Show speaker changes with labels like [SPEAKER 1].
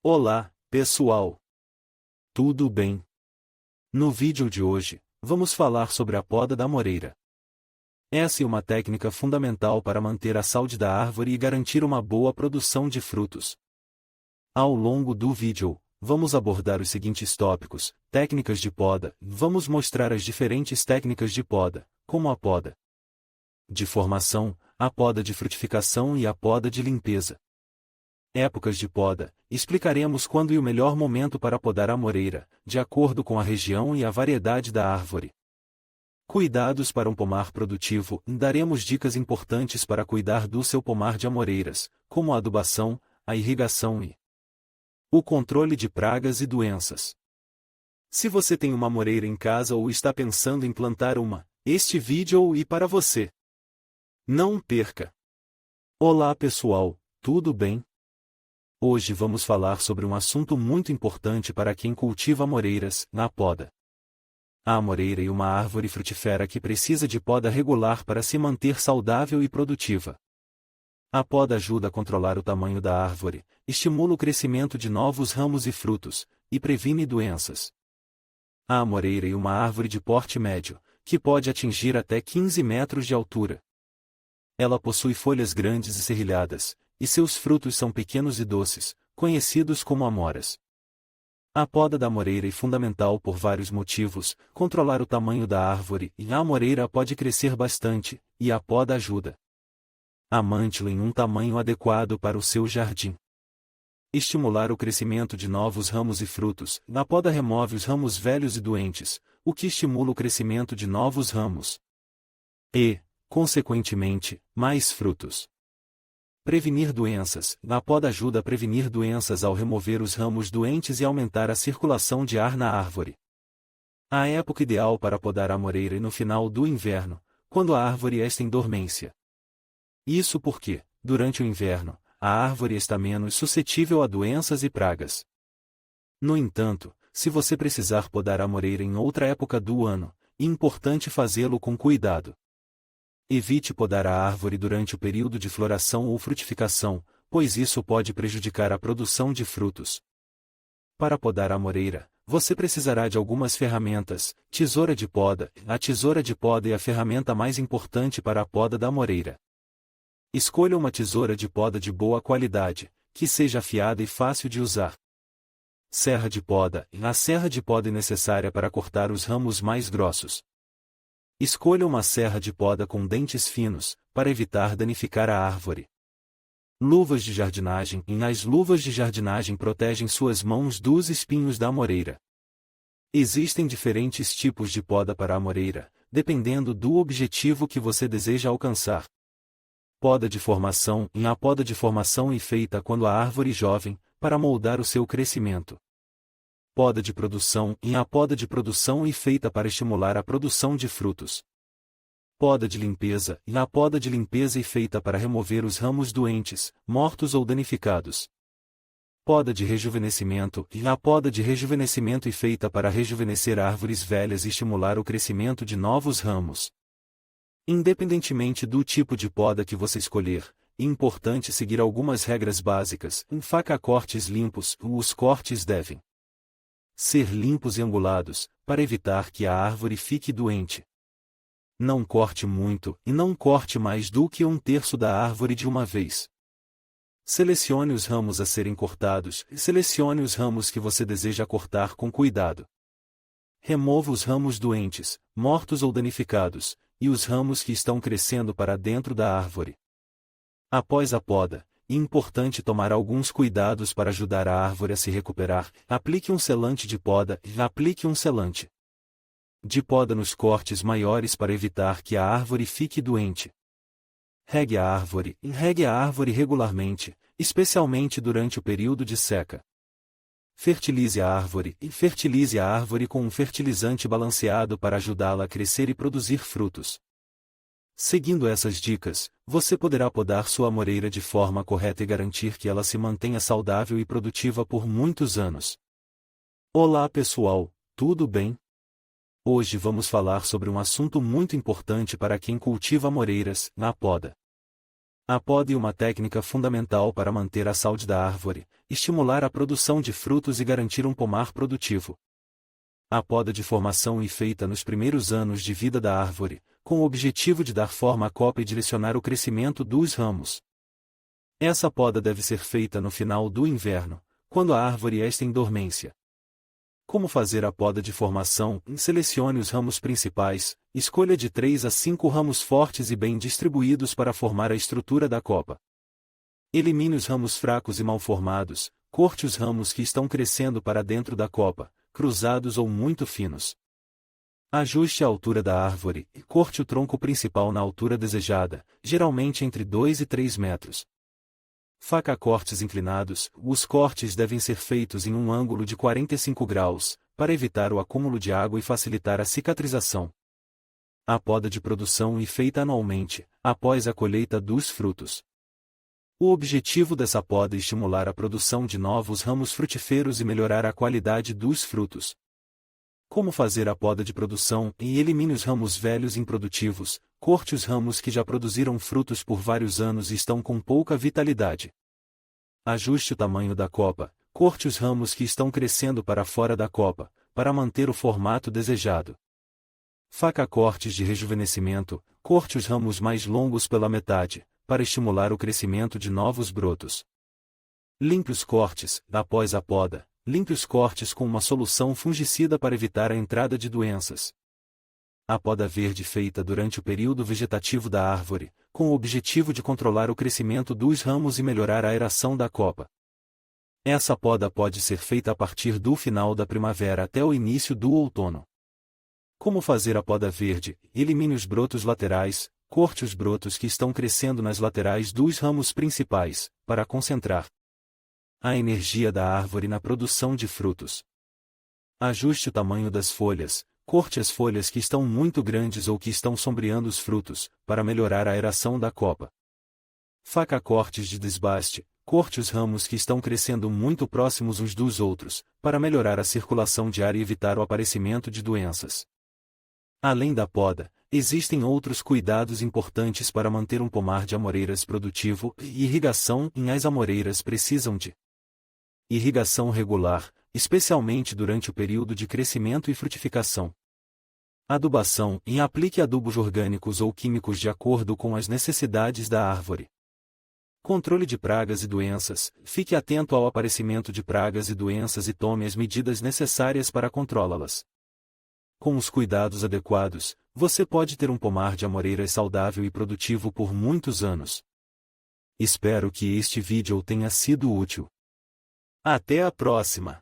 [SPEAKER 1] Olá, pessoal! Tudo bem? No vídeo de hoje, vamos falar sobre a poda da amoreira. Essa é uma técnica fundamental para manter a saúde da árvore e garantir uma boa produção de frutos. Ao longo do vídeo, vamos abordar os seguintes tópicos: técnicas de poda. Vamos mostrar as diferentes técnicas de poda, como a poda de formação, a poda de frutificação e a poda de limpeza. Épocas de poda. Explicaremos quando e o melhor momento para podar a amoreira, de acordo com a região e a variedade da árvore. Cuidados para um pomar produtivo. Daremos dicas importantes para cuidar do seu pomar de amoreiras, como a adubação, a irrigação e o controle de pragas e doenças. Se você tem uma amoreira em casa ou está pensando em plantar uma, este vídeo é para você. Não perca! Olá pessoal, tudo bem? Hoje vamos falar sobre um assunto muito importante para quem cultiva amoreiras, na poda. A amoreira é uma árvore frutífera que precisa de poda regular para se manter saudável e produtiva. A poda ajuda a controlar o tamanho da árvore, estimula o crescimento de novos ramos e frutos, e previne doenças. A amoreira é uma árvore de porte médio, que pode atingir até 15 metros de altura. Ela possui folhas grandes e serrilhadas, e seus frutos são pequenos e doces, conhecidos como amoras. A poda da amoreira é fundamental por vários motivos: controlar o tamanho da árvore, e a amoreira pode crescer bastante, e a poda ajuda a mantê-la em um tamanho adequado para o seu jardim. Estimular o crescimento de novos ramos e frutos. A poda remove os ramos velhos e doentes, o que estimula o crescimento de novos ramos. E, consequentemente, mais frutos. Prevenir doenças. A poda ajuda a prevenir doenças ao remover os ramos doentes e aumentar a circulação de ar na árvore. A época ideal para podar a amoreira é no final do inverno, quando a árvore está em dormência. Isso porque, durante o inverno, a árvore está menos suscetível a doenças e pragas. No entanto, se você precisar podar a amoreira em outra época do ano, é importante fazê-lo com cuidado. Evite podar a árvore durante o período de floração ou frutificação, pois isso pode prejudicar a produção de frutos. Para podar a amoreira, você precisará de algumas ferramentas. Tesoura de poda. A tesoura de poda é a ferramenta mais importante para a poda da amoreira. Escolha uma tesoura de poda de boa qualidade, que seja afiada e fácil de usar. Serra de poda. A serra de poda é necessária para cortar os ramos mais grossos. Escolha uma serra de poda com dentes finos, para evitar danificar a árvore. Luvas de jardinagem. As luvas de jardinagem protegem suas mãos dos espinhos da amoreira. Existem diferentes tipos de poda para a amoreira, dependendo do objetivo que você deseja alcançar. Poda de formação. A poda de formação é feita quando a árvore é jovem, para moldar o seu crescimento. Poda de produção. A poda de produção é feita para estimular a produção de frutos. Poda de limpeza. A poda de limpeza é feita para remover os ramos doentes, mortos ou danificados. Poda de rejuvenescimento. A poda de rejuvenescimento é feita para rejuvenescer árvores velhas e estimular o crescimento de novos ramos. Independentemente do tipo de poda que você escolher, é importante seguir algumas regras básicas. Faça cortes limpos. Os cortes devem ser limpos e angulados, para evitar que a árvore fique doente. Não corte muito, e não corte mais do que 1/3 da árvore de uma vez. Selecione os ramos a serem cortados, e selecione os ramos que você deseja cortar com cuidado. Remova os ramos doentes, mortos ou danificados, e os ramos que estão crescendo para dentro da árvore. Após a poda, é importante tomar alguns cuidados para ajudar a árvore a se recuperar. Aplique um selante de poda. Aplique um selante de poda nos cortes maiores para evitar que a árvore fique doente. Regue a árvore. Regue a árvore regularmente, especialmente durante o período de seca. Fertilize a árvore. Fertilize a árvore com um fertilizante balanceado para ajudá-la a crescer e produzir frutos. Seguindo essas dicas, você poderá podar sua amoreira de forma correta e garantir que ela se mantenha saudável e produtiva por muitos anos. Olá pessoal, tudo bem? Hoje vamos falar sobre um assunto muito importante para quem cultiva amoreiras, na poda. A poda é uma técnica fundamental para manter a saúde da árvore, estimular a produção de frutos e garantir um pomar produtivo. A poda de formação é feita nos primeiros anos de vida da árvore, com o objetivo de dar forma à copa e direcionar o crescimento dos ramos. Essa poda deve ser feita no final do inverno, quando a árvore está em dormência. Como fazer a poda de formação? Selecione os ramos principais, escolha de 3 a 5 ramos fortes e bem distribuídos para formar a estrutura da copa. Elimine os ramos fracos e mal formados, corte os ramos que estão crescendo para dentro da copa, cruzados ou muito finos. Ajuste a altura da árvore e corte o tronco principal na altura desejada, geralmente entre 2 e 3 metros. Faca cortes inclinados. Os cortes devem ser feitos em um ângulo de 45 graus, para evitar o acúmulo de água e facilitar a cicatrização. A poda de produção é feita anualmente, após a colheita dos frutos. O objetivo dessa poda é estimular a produção de novos ramos frutíferos e melhorar a qualidade dos frutos. Como fazer a poda de produção? Elimine os ramos velhos e improdutivos, corte os ramos que já produziram frutos por vários anos e estão com pouca vitalidade. Ajuste o tamanho da copa, corte os ramos que estão crescendo para fora da copa, para manter o formato desejado. Faca cortes de rejuvenescimento, corte os ramos mais longos pela metade, para estimular o crescimento de novos brotos. Limpe os cortes. Após a poda, limpe os cortes com uma solução fungicida para evitar a entrada de doenças. A poda verde feita durante o período vegetativo da árvore, com o objetivo de controlar o crescimento dos ramos e melhorar a aeração da copa. Essa poda pode ser feita a partir do final da primavera até o início do outono. Como fazer a poda verde? Elimine os brotos laterais, corte os brotos que estão crescendo nas laterais dos ramos principais, para concentrar a energia da árvore na produção de frutos. Ajuste o tamanho das folhas, corte as folhas que estão muito grandes ou que estão sombreando os frutos, para melhorar a aeração da copa. Faca cortes de desbaste, corte os ramos que estão crescendo muito próximos uns dos outros, para melhorar a circulação de ar e evitar o aparecimento de doenças. Além da poda, existem outros cuidados importantes para manter um pomar de amoreiras produtivo e irrigação. As amoreiras precisam de irrigação regular, especialmente durante o período de crescimento e frutificação. Adubação. Aplique adubos orgânicos ou químicos de acordo com as necessidades da árvore. Controle de pragas e doenças. Fique atento ao aparecimento de pragas e doenças e tome as medidas necessárias para controlá-las. Com os cuidados adequados, você pode ter um pomar de amoreiras saudável e produtivo por muitos anos. Espero que este vídeo tenha sido útil. Até a próxima!